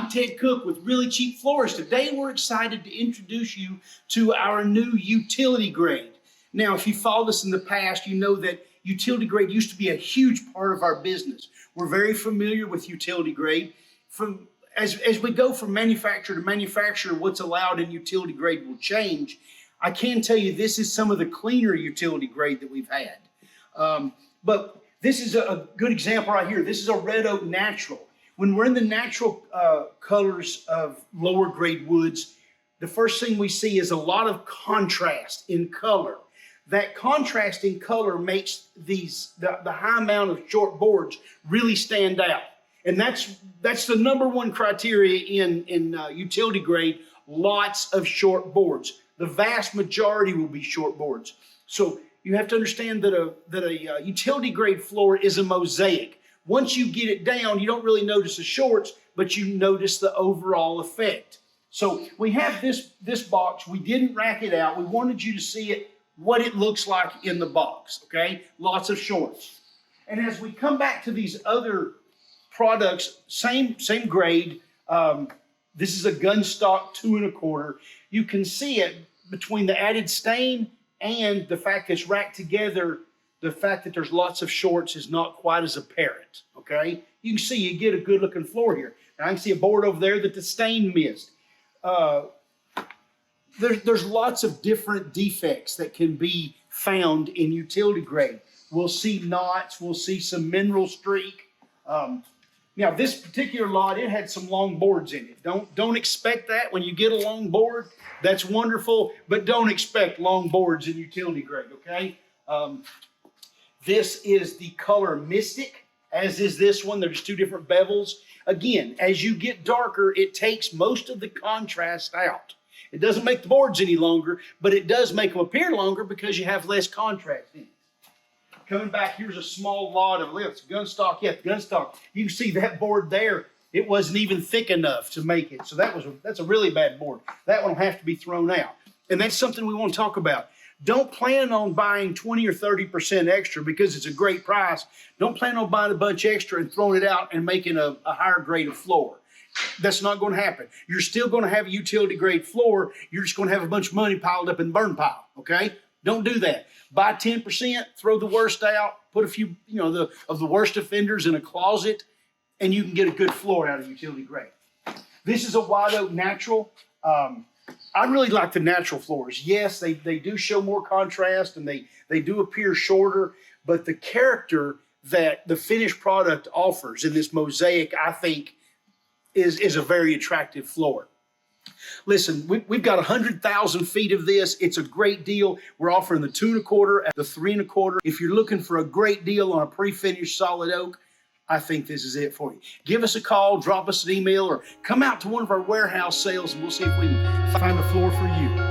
I'm Ted Cook with Really Cheap Floors. Today we're excited to introduce you to our new utility grade. Now, if you followed us in the past, you know that utility grade used to be a huge part of our business. We're very familiar with utility grade. As we go from manufacturer to manufacturer, what's allowed in utility grade will change. I can tell you this is some of the cleaner utility grade that we've had. But this is a good example right here. This is a red oak natural. When we're in the natural colors of lower grade woods, the first thing we see is a lot of contrast in color. That contrast in color makes the high amount of short boards really stand out. And that's the number one criteria in utility grade, lots of short boards. The vast majority will be short boards. So you have to understand that a utility grade floor is a mosaic. Once you get it down, you don't really notice the shorts, but you notice the overall effect. So we have this box. We didn't rack it out. We wanted you to see it, what it looks like in the box, okay? Lots of shorts. And as we come back to these other products, same grade. This is a gun stock 2 1/4. You can see it between the added stain and the fact that it's racked together. The fact that there's lots of shorts is not quite as apparent, okay? You can see you get a good looking floor here. Now I can see a board over there that the stain missed. There's lots of different defects that can be found in utility grade. We'll see knots, we'll see some mineral streak. Now this particular lot, it had some long boards in it. Don't expect that when you get a long board. That's wonderful, but don't expect long boards in utility grade, okay? This is the color Mystic, as is this one. There's 2 different bevels. Again, as you get darker, it takes most of the contrast out. It doesn't make the boards any longer, but it does make them appear longer because you have less contrast in it. Coming back, here's a small lot of lifts. Gun stock, yeah, gun stock. You can see that board there. It wasn't even thick enough to make it. So that's a really bad board. That one will have to be thrown out. And that's something we want to talk about. Don't plan on buying 20 or 30% extra because it's a great price. Don't plan on buying a bunch extra and throwing it out and making a higher grade of floor. That's not going to happen. You're still going to have a utility grade floor. You're just going to have a bunch of money piled up in the burn pile, okay? Don't do that. Buy 10%, throw the worst out, put a few, of the worst offenders in a closet, and you can get a good floor out of utility grade. This is a white oak natural. I really like the natural floors. Yes, they do show more contrast and they do appear shorter, but the character that the finished product offers in this mosaic, I think, is a very attractive floor. Listen, we've got 100,000 feet of this. It's a great deal. We're offering the 2 1/4 and the 3 1/4. If you're looking for a great deal on a pre-finished solid oak, I think this is it for you. Give us a call, drop us an email, or come out to one of our warehouse sales and we'll see if we can find a floor for you.